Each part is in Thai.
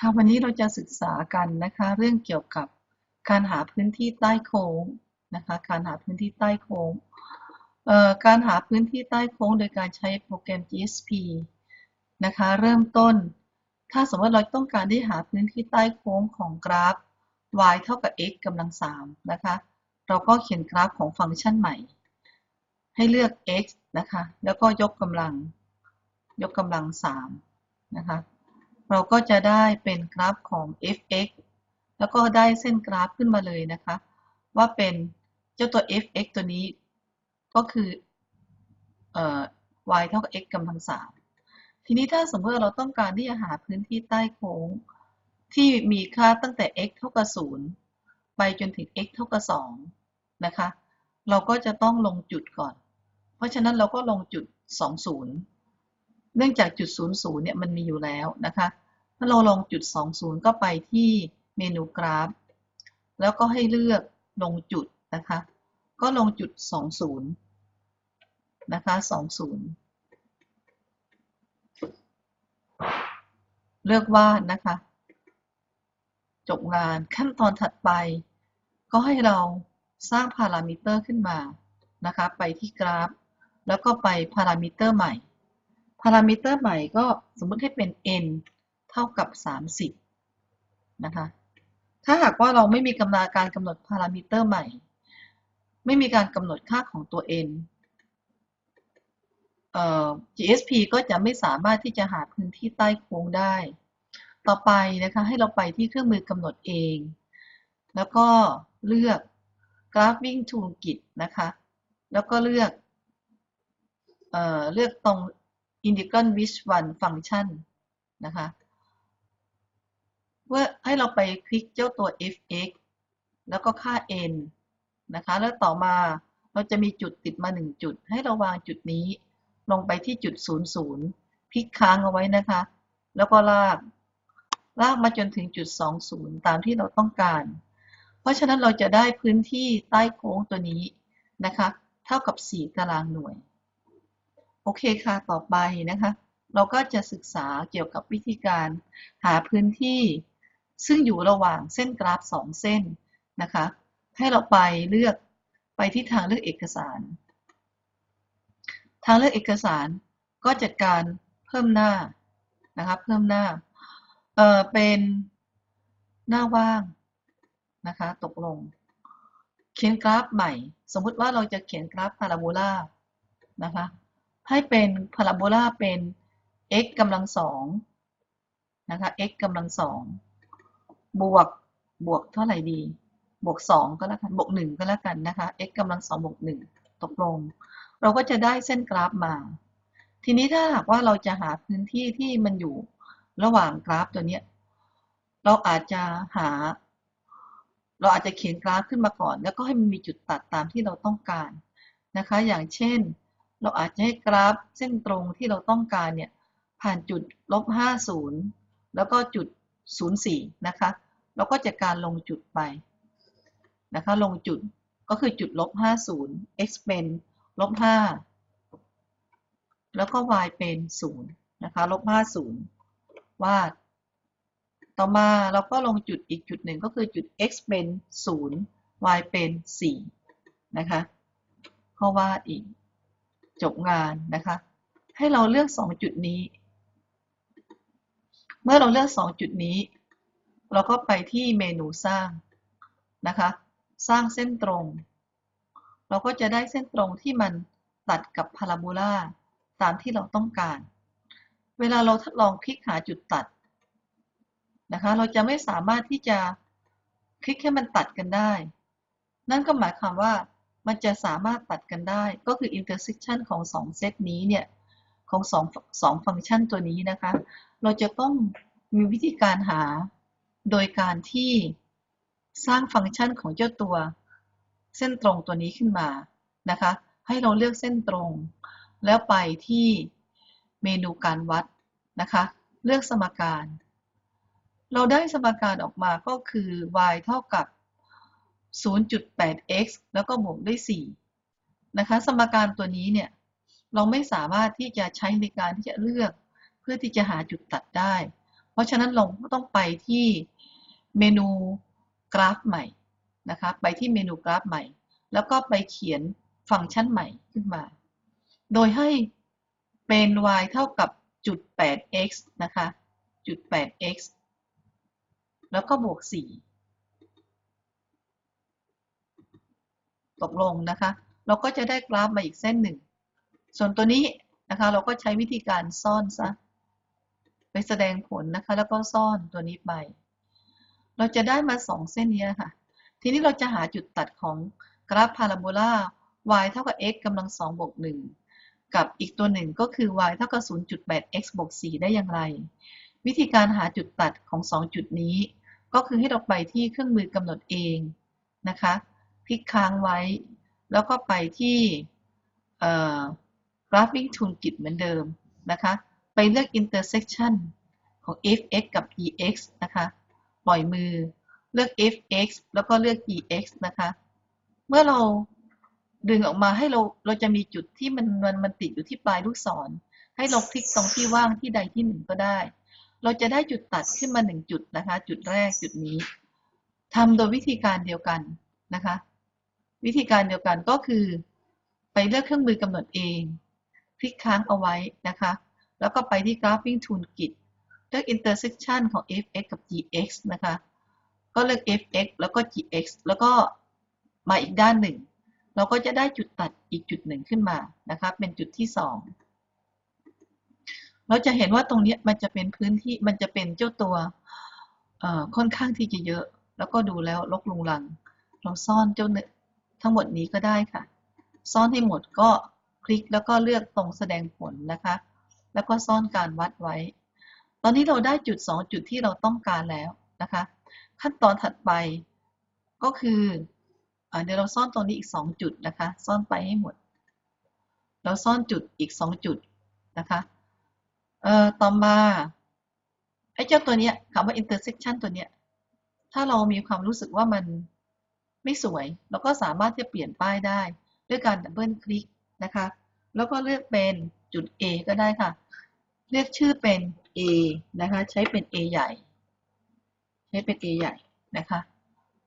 ค่ะวันนี้เราจะศึกษากันนะคะเรื่องเกี่ยวกับการหาพื้นที่ใต้โค้งนะคะการหาพื้นที่ใต้โค้งการหาพื้นที่ใต้โค้งโดยการใช้โปรแกรม GSP นะคะเริ่มต้นถ้าสมมติเราต้องการที่หาพื้นที่ใต้โค้งของกราฟ y เท่ากับ x กำลัง3นะคะเราก็เขียนกราฟของฟังก์ชันใหม่ให้เลือก x นะคะแล้วก็ยกกำลัง3นะคะเราก็จะได้เป็นกราฟของ f(x) แล้วก็ได้เส้นกราฟขึ้นมาเลยนะคะว่าเป็นเจ้าตัว f(x) ตัวนี้ก็คือy เท่ากับ x กำลัง3ทีนี้ถ้าสมมติเราต้องการที่จะหาพื้นที่ใต้โค้งที่มีค่าตั้งแต่ x เท่ากับ0ไปจนถึง x เท่ากับ2นะคะเราก็จะต้องลงจุดก่อนเพราะฉะนั้นเราก็ลงจุด20เนื่องจากจุด00เนี่ยมันมีอยู่แล้วนะคะถ้าเราลงจุด20ก็ไปที่เมนูกราฟแล้วก็ให้เลือกลงจุดนะคะก็ลงจุด20นะคะ20เลือกวาดนะคะจบงานขั้นตอนถัดไปก็ให้เราสร้างพารามิเตอร์ขึ้นมานะคะไปที่กราฟแล้วก็ไปพารามิเตอร์ใหม่พารามิเตอร์ใหม่ก็สมมุติให้เป็น n เท่ากับ30นะคะถ้าหากว่าเราไม่มีการกำหนดพารามิเตอร์ใหม่ไม่มีการกำหนดค่าของตัว n GSP ก็จะไม่สามารถที่จะหาพื้นที่ใต้โค้งได้ ต่อไปนะคะให้เราไปที่เครื่องมือกำหนดเอง แล้วก็เลือก Graphing Toolkit นะคะแล้วก็เลือกตรง Integral Which One Function นะคะเพื่อให้เราไปคลิกเจ้าตัว f(x) แล้วก็ค่า n นะคะแล้วต่อมาเราจะมีจุดติดมา1จุดให้เราวางจุดนี้ลงไปที่จุด00คลิกค้างเอาไว้นะคะแล้วก็ลากมาจนถึงจุด20ตามที่เราต้องการเพราะฉะนั้นเราจะได้พื้นที่ใต้โค้งตัวนี้นะคะเท่ากับ4ตารางหน่วยโอเคค่ะต่อไปนะคะเราก็จะศึกษาเกี่ยวกับวิธีการหาพื้นที่ซึ่งอยู่ระหว่างเส้นกราฟ2เส้นนะคะให้เราไปเลือกไปที่ทางเลือกเอกสารทางเลือกเอกสารก็จัดการเพิ่มหน้านะคะเพิ่มหน้าเป็นหน้าว่างนะคะตกลงเขียนกราฟใหม่สมมุติว่าเราจะเขียนกราฟพาราโบลานะคะให้เป็นพาราโบลาเป็น x กำลัง2นะคะ x กำลัง2บวกเท่าไหร่ดีบวก2ก็แล้วกันบวก1ก็แล้วกันนะคะ x กำลัง2บวก1ตกลงเราก็จะได้เส้นกราฟมาทีนี้ถ้าหากว่าเราจะหาพื้นที่ที่มันอยู่ระหว่างกราฟตัวนี้เราอาจจะเขียนกราฟขึ้นมาก่อนแล้วก็ให้มันมีจุดตัดตามที่เราต้องการนะคะอย่างเช่นเราอาจจะให้กราฟเส้นตรงที่เราต้องการเนี่ยผ่านจุด-50แล้วก็จุด04นะคะเราก็จะการลงจุดไปนะคะลงจุดก็คือจุด-50 x เป็น-5แล้วก็ y เป็น0นะคะ-50วาดต่อมาเราก็ลงจุดอีกจุดหนึ่งก็คือจุด x เป็น0 y เป็น4นะคะข้อวาดอีกจบงานนะคะให้เราเลือก2จุดนี้เมื่อเราเลือก2จุดนี้เราก็ไปที่เมนูสร้างนะคะสร้างเส้นตรงเราก็จะได้เส้นตรงที่มันตัดกับพาราโบลาตามที่เราต้องการเวลาเราทดลองคลิกหาจุดตัดนะคะเราจะไม่สามารถที่จะคลิกให้มันตัดกันได้นั่นก็หมายความว่ามันจะสามารถตัดกันได้ก็คือ intersection ของ2เซตนี้เนี่ยของ2ฟังก์ชันตัวนี้นะคะเราจะต้องมีวิธีการหาโดยการที่สร้างฟังก์ชันของเจ้าตัวเส้นตรงตัวนี้ขึ้นมานะคะให้เราเลือกเส้นตรงแล้วไปที่เมนูการวัดนะคะเลือกสมการเราได้สมการออกมาก็คือ y เท่ากับ 0.8x แล้วก็บวกด้วย4นะคะสมการตัวนี้เนี่ยเราไม่สามารถที่จะใช้ในการที่จะเลือกเพื่อที่จะหาจุดตัดได้เพ ราะฉะนั้นเราก็ต้องไปที่เมนูกราฟใหม่นะคะไปที่เมนูกราฟใหม่แล้วก็ไปเขียนฟังก์ชันใหม่ขึ้นมาโดยให้เป็น y เท่ากับจุด 8x นะคะจุด 8x แล้วก็บวก 4ตกลงนะคะเราก็จะได้กราฟมาอีกเส้นหนึ่งส่วนตัวนี้นะคะเราก็ใช้วิธีการซ่อนซะไปแสดงผลนะคะแล้วก็ซ่อนตัวนี้ไปเราจะได้มา2เส้นนี้ค่ะทีนี้เราจะหาจุดตัดของกราฟพาราโบลา y เท่ากับ x กำลัง2บวก1กับอีกตัวหนึ่งก็คือ y เท่ากับ 0.8x บวก4ได้อย่างไรวิธีการหาจุดตัดของ2จุดนี้ก็คือให้เราไปที่เครื่องมือกำหนดเองนะคะคลิกค้างไว้แล้วก็ไปที่Graphing Toolkit เหมือนเดิมนะคะไปเลือก intersection ของ fx กับ ex นะคะปล่อยมือเลือก fx แล้วก็เลือก ex นะคะเมื่อเราดึงออกมาให้เราจะมีจุดที่มันติดอยู่ที่ปลายลูกศรให้เราคลิกตรงที่ว่างที่ใดที่หนึ่งก็ได้เราจะได้จุดตัดขึ้นมา1จุดนะคะจุดแรกจุดนี้ทำโดยวิธีการเดียวกันนะคะวิธีการเดียวกันก็คือไปเลือกเครื่องมือกำหนดเองคลิกค้างเอาไว้นะคะแล้วก็ไปที่ Graphing Toolkit เลือก intersection ของ fx กับ gx นะคะก็เลือก fx แล้วก็ gx แล้วก็มาอีกด้านหนึ่งเราก็จะได้จุดตัดอีกจุดหนึ่งขึ้นมานะคะเป็นจุดที่2เราจะเห็นว่าตรงนี้มันจะเป็นพื้นที่มันจะเป็นเจ้าตัวค่อนข้างที่จะเยอะแล้วก็ดูแล้วรกรุงรังเราซ่อนเจ้าทั้งหมดนี้ก็ได้ค่ะซ่อนให้หมดก็คลิกแล้วก็เลือกตรงแสดงผลนะคะแล้วก็ซ่อนการวัดไว้ตอนนี้เราได้จุด2จุดที่เราต้องการแล้วนะคะขั้นตอนถัดไปก็คือเดี๋ยวเราซ่อนตรงนี้อีก2จุดนะคะซ่อนไปให้หมดเราซ่อนจุดอีก2จุดนะคะต่อมาไอ้เจ้าตัวเนี้ยคำว่า intersection ตัวเนี้ยถ้าเรามีความรู้สึกว่ามันไม่สวยเราก็สามารถที่จะเปลี่ยนป้ายได้ด้วยการดับเบิลคลิกนะคะแล้วก็เลือกเป็นจุด A ก็ได้ค่ะเรียกชื่อเป็น A นะคะใช้เป็น A ใหญ่ใช้เป็น A ใหญ่นะคะ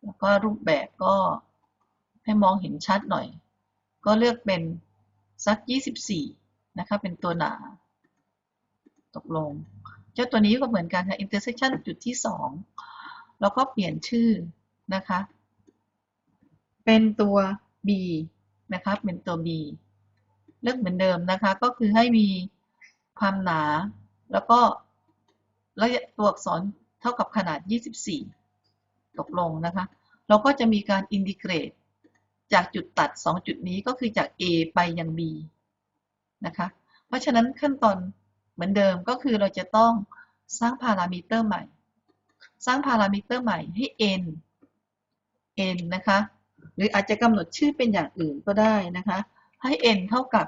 แล้วก็รูปแบบก็ให้มองเห็นชัดหน่อยก็เลือกเป็นสัก24นะคะเป็นตัวหนาตกลงเจ้าตัวนี้ก็เหมือนกันค่ะ intersection จุดที่2แล้วก็เปลี่ยนชื่อนะคะเป็นตัว B นะคะเป็นตัว B เลือกเหมือนเดิมนะคะก็คือให้มีความหนาแล้วก็ระยะตัวอักษรเท่ากับขนาด24ตกลงนะคะเราก็จะมีการอินทิเกรตจากจุดตัด2จุดนี้ก็คือจาก A ไปยัง B นะคะเพราะฉะนั้นขั้นตอนเหมือนเดิมก็คือเราจะต้องสร้างพารามิเตอร์ใหม่สร้างพารามิเตอร์ใหม่ให้ n นะคะหรืออาจจะกำหนดชื่อเป็นอย่างอื่นก็ได้นะคะให้ n เท่ากับ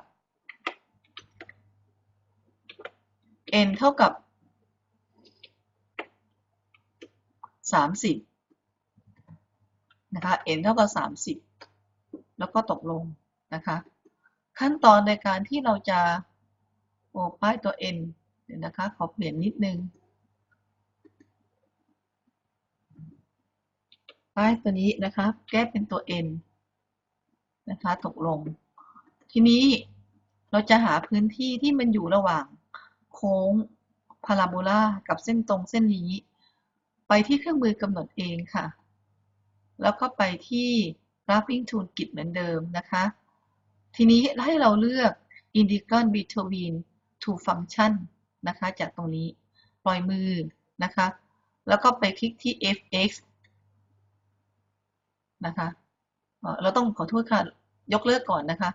30นะคะ n เท่ากับ30แล้วก็ตกลงนะคะขั้นตอนในการที่เราจะป้ายตัว n เดี๋ยวนะคะขอเปลี่ยนนิดนึงป้ายตัวนี้นะคะแก้เป็นตัว n นะคะตกลงทีนี้เราจะหาพื้นที่ที่มันอยู่ระหว่างโค้งพาราโบลากับเส้นตรงเส้นนี้ไปที่เครื่องมือกำหนดเองค่ะแล้วก็ไปที่ Graphing Toolkit เหมือนเดิมนะคะทีนี้ให้เราเลือก Integral Between Two Function นะคะจากตรงนี้ปล่อยมือนะคะแล้วก็ไปคลิกที่ fx นะคะเราต้องขอโทษค่ะยกเลิกก่อนนะคะ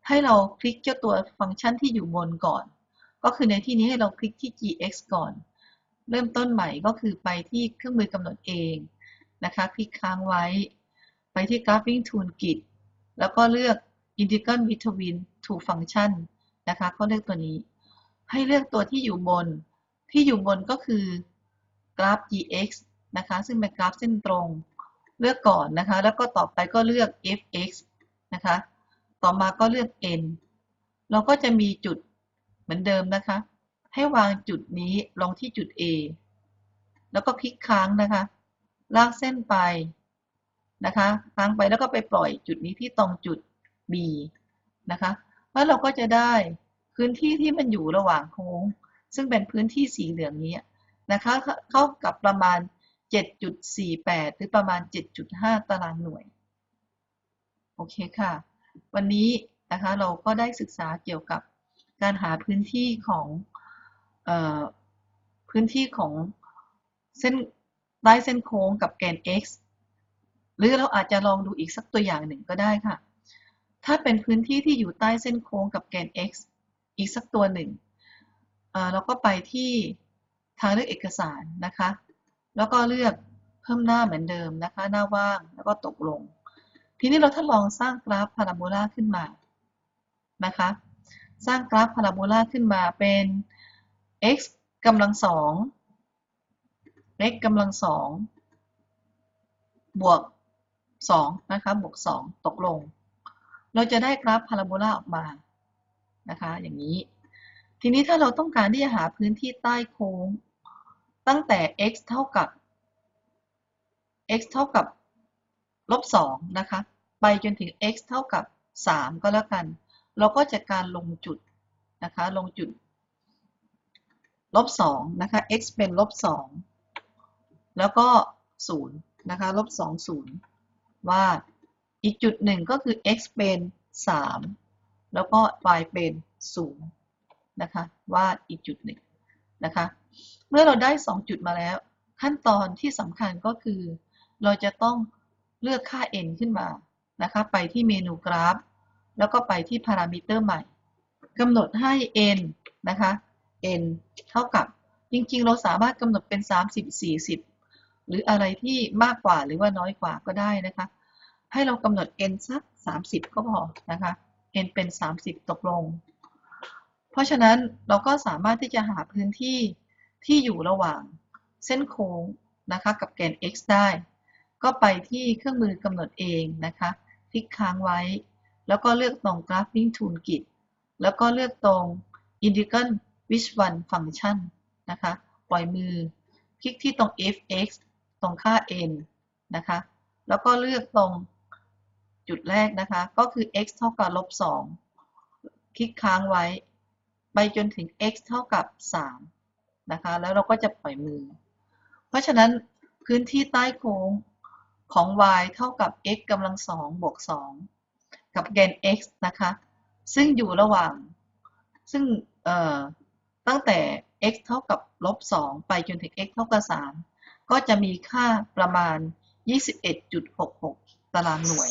ให้เราคลิกเจ้าตัวฟังก์ชันที่อยู่บนก่อนก็คือในที่นี้ให้เราคลิกที่ gx ก่อนเริ่มต้นใหม่ก็คือไปที่เครื่องมือกำหนดเองนะคะคลิกค้างไว้ไปที่ Graphing Toolkit แล้วก็เลือก Integral Between Two Function นะคะก็เลือกตัวนี้ให้เลือกตัวที่อยู่บนก็คือกราฟ gx นะคะซึ่งเป็นกราฟเส้นตรงเลือกก่อนนะคะแล้วก็ต่อไปก็เลือก fx นะคะต่อมาก็เลือก n เราก็จะมีจุดเหมือนเดิมนะคะให้วางจุดนี้ลงที่จุด A แล้วก็คลิกค้างนะคะลากเส้นไปนะคะค้างไปแล้วก็ไปปล่อยจุดนี้ที่ตรงจุด B นะคะแล้วเราก็จะได้พื้นที่ที่มันอยู่ระหว่างโค้งซึ่งเป็นพื้นที่สีเหลืองนี้นะคะเข้ากับประมาณ 7.48 หรือประมาณ 7.5 ตารางหน่วยโอเคค่ะวันนี้นะคะเราก็ได้ศึกษาเกี่ยวกับการหาพื้นที่ของเส้นใต้เส้นโค้งกับแกน x หรือเราอาจจะลองดูอีกสักตัวอย่างหนึ่งก็ได้ค่ะถ้าเป็นพื้นที่ที่อยู่ใต้เส้นโค้งกับแกน x อีกสักตัวหนึ่งเราก็ไปที่ทางเลือกเอกสารนะคะแล้วก็เลือกเพิ่มหน้าเหมือนเดิมนะคะหน้าว่างแล้วก็ตกลงทีนี้เราทดลองสร้างกราฟพาราโบลาขึ้นมานะคะสร้างกราฟพาราโบลาขึ้นมาเป็น x กำลังสอง x กำลังสองบวก2นะคะบวก2ตกลงเราจะได้กราฟพาราโบลาออกมานะคะอย่างนี้ทีนี้ถ้าเราต้องการที่จะหาพื้นที่ใต้โค้งตั้งแต่ x เท่ากับลบ2นะคะไปจนถึง x เท่ากับ3ก็แล้วกันเราก็จะการลงจุดนะคะลงจุดลบ2นะคะ x เป็นลบ2แล้วก็0นะคะลบ2 0ว่าอีกจุดหนึ่งก็คือ x เป็น3แล้วก็ y เป็น0นะคะว่าอีกจุดหนึ่งนะคะเมื่อเราได้2จุดมาแล้วขั้นตอนที่สำคัญก็คือเราจะต้องเลือกค่า n ขึ้นมานะคะไปที่เมนูกราฟแล้วก็ไปที่พารามิเตอร์ใหม่กำหนดให้ n นะคะ n เท่ากับจริงๆเราสามารถกำหนดเป็น30 40หรืออะไรที่มากกว่าหรือว่าน้อยกว่าก็ได้นะคะให้เรากำหนด n สัก30ก็พอนะคะ n เป็น30ตกลงเพราะฉะนั้นเราก็สามารถที่จะหาพื้นที่ที่อยู่ระหว่างเส้นโค้งนะคะกับแกน x ได้ก็ไปที่เครื่องมือกำหนดเองนะคะคลิกค้างไว้แล้วก็เลือกตรง Graphing Toolkit แล้วก็เลือกตรง Indicate Which One Function นะคะปล่อยมือคลิกที่ตรง fx ตรงค่า n นะคะแล้วก็เลือกตรงจุดแรกนะคะก็คือ x เท่ากับลบ2คลิกค้างไว้ไปจนถึง x เท่ากับ3นะคะแล้วเราก็จะปล่อยมือเพราะฉะนั้นพื้นที่ใต้โค้งของ y เท่ากับ x กำลัง2บวก2กับแกน x นะคะซึ่งอยู่ระหว่างซึ่งตั้งแต่ x เท่ากับลบ2ไปจนถึง x เท่ากับ3ก็จะมีค่าประมาณ 21.66 ตารางหน่วย